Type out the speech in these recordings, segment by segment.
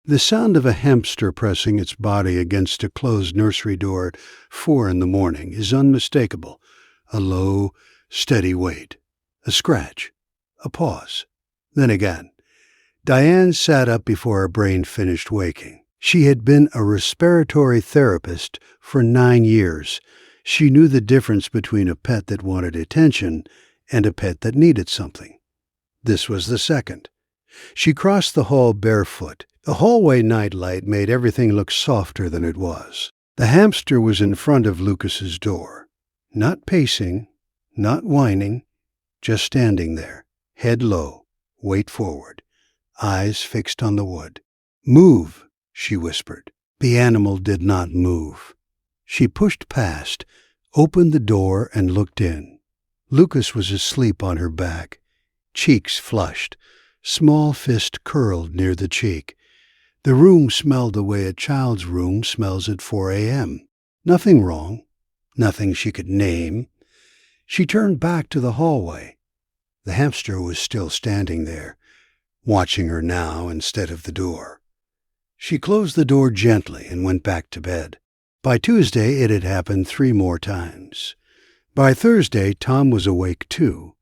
The sound of a hamster pressing its body against a closed nursery door at 4 in the morning is unmistakable. A low, steady wait. A scratch. A pause. Then again. Diane sat up before her brain finished waking. She had been a respiratory therapist for 9 years. She knew the difference between a pet that wanted attention and a pet that needed something. This was the second. She crossed the hall barefoot. The hallway nightlight made everything look softer than it was. The hamster was in front of Lucas's door. Not pacing, not whining, just standing there, head low, weight forward, eyes fixed on the wood. "Move," she whispered. The animal did not move. She pushed past, opened the door, and looked in. Lucas was asleep on her back, cheeks flushed, small fist curled near the cheek. The room smelled the way a child's room smells at 4 a.m. Nothing wrong, nothing she could name. She turned back to the hallway. The hamster was still standing there, watching her now instead of the door. She closed the door gently and went back to bed. By Tuesday, it had happened 3 more times. By Thursday, Tom was awake too.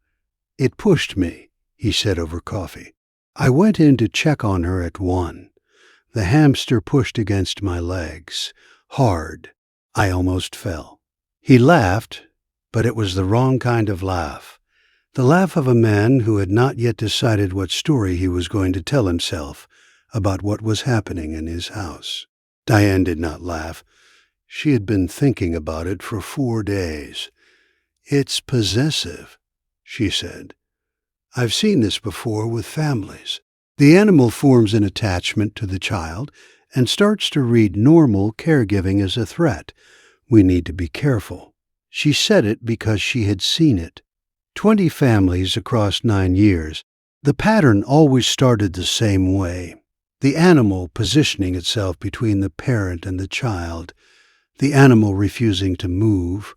"It pushed me," he said over coffee. "I went in to check on her at 1. The hamster pushed against my legs. Hard. I almost fell." He laughed, but it was the wrong kind of laugh. The laugh of a man who had not yet decided what story he was going to tell himself about what was happening in his house. Diane did not laugh. She had been thinking about it for 4 days. "It's possessive," she said. "I've seen this before with families. The animal forms an attachment to the child and starts to read normal caregiving as a threat. We need to be careful." She said it because she had seen it. 20 families across 9 years. The pattern always started the same way. The animal positioning itself between the parent and the child. The animal refusing to move.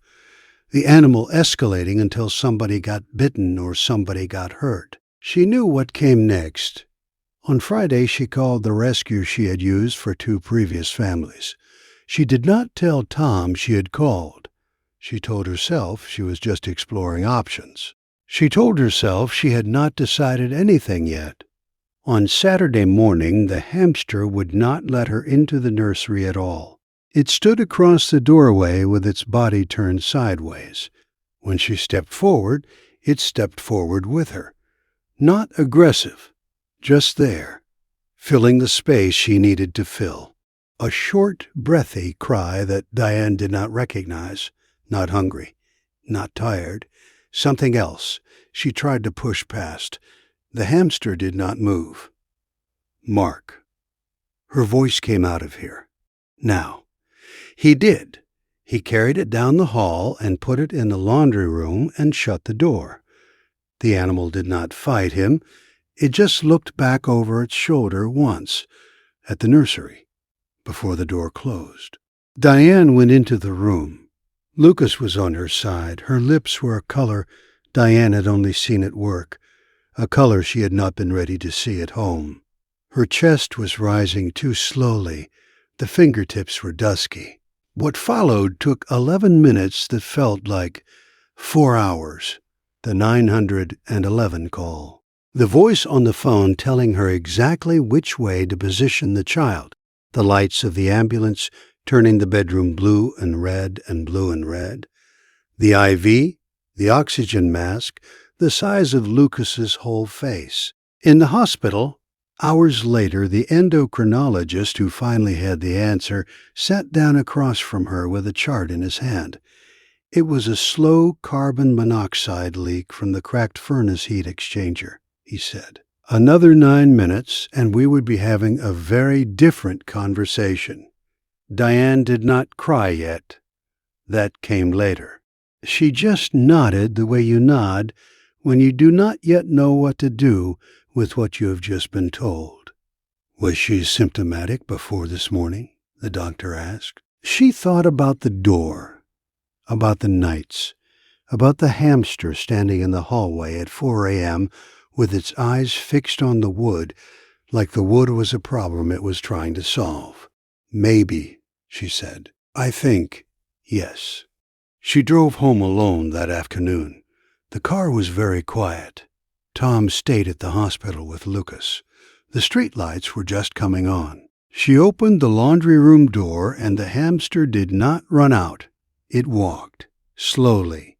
The animal escalating until somebody got bitten or somebody got hurt. She knew what came next. On Friday, she called the rescue she had used for 2 previous families. She did not tell Tom she had called. She told herself she was just exploring options. She told herself she had not decided anything yet. On Saturday morning, the hamster would not let her into the nursery at all. It stood across the doorway with its body turned sideways. When she stepped forward, it stepped forward with her. Not aggressive, just there, filling the space she needed to fill. A short, breathy cry that Diane did not recognize. Not hungry, not tired, something else she tried to push past. The hamster did not move. "Mark." Her voice came out of here. Now. He did. He carried it down the hall and put it in the laundry room and shut the door. The animal did not fight him. It just looked back over its shoulder once, at the nursery, before the door closed. Diane went into the room. Lucas was on her side. Her lips were a color Diane had only seen at work, a color she had not been ready to see at home. Her chest was rising too slowly. The fingertips were dusky. What followed took 11 minutes that felt like 4 hours. The 911 call. The voice on the phone telling her exactly which way to position the child. The lights of the ambulance turning the bedroom blue and red and blue and red. The IV, the oxygen mask, the size of Lucas's whole face. In the hospital, hours later, the endocrinologist who finally had the answer sat down across from her with a chart in his hand. It was a slow carbon monoxide leak from the cracked furnace heat exchanger, he said. Another 9 minutes, and we would be having a very different conversation. Diane did not cry yet. That came later. She just nodded the way you nod when you do not yet know what to do with what you have just been told. Was she symptomatic before this morning? The doctor asked. She thought about the door, about the nights, about the hamster standing in the hallway at 4 a.m. with its eyes fixed on the wood, like the wood was a problem it was trying to solve. "Maybe," she said. "I think, yes." She drove home alone that afternoon. The car was very quiet. Tom stayed at the hospital with Lucas. The street lights were just coming on. She opened the laundry room door, and the hamster did not run out. It walked, slowly,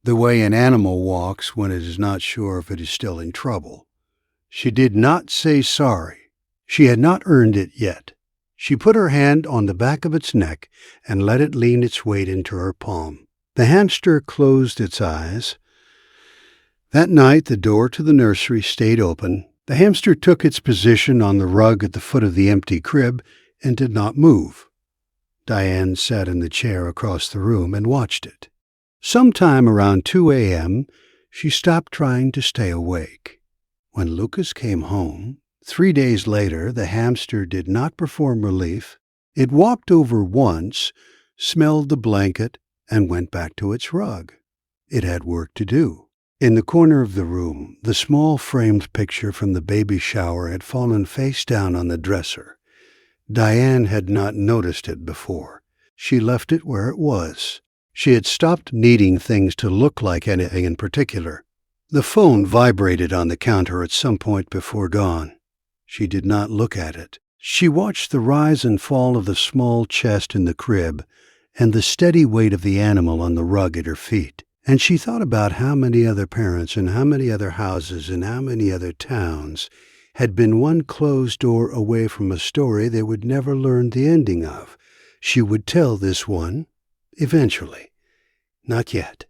the way an animal walks when it is not sure if it is still in trouble. She did not say sorry. She had not earned it yet. She put her hand on the back of its neck and let it lean its weight into her palm. The hamster closed its eyes. That night the door to the nursery stayed open. The hamster took its position on the rug at the foot of the empty crib and did not move. Diane sat in the chair across the room and watched it. Sometime around 2 a.m., she stopped trying to stay awake. When Lucas came home, 3 days later, the hamster did not perform relief. It walked over once, smelled the blanket, and went back to its rug. It had work to do. In the corner of the room, the small framed picture from the baby shower had fallen face down on the dresser. Diane had not noticed it before. She left it where it was. She had stopped needing things to look like anything in particular. The phone vibrated on the counter at some point before dawn. She did not look at it. She watched the rise and fall of the small chest in the crib and the steady weight of the animal on the rug at her feet. And she thought about how many other parents and how many other houses and how many other towns had been one closed door away from a story they would never learn the ending of. She would tell this one, eventually. Not yet.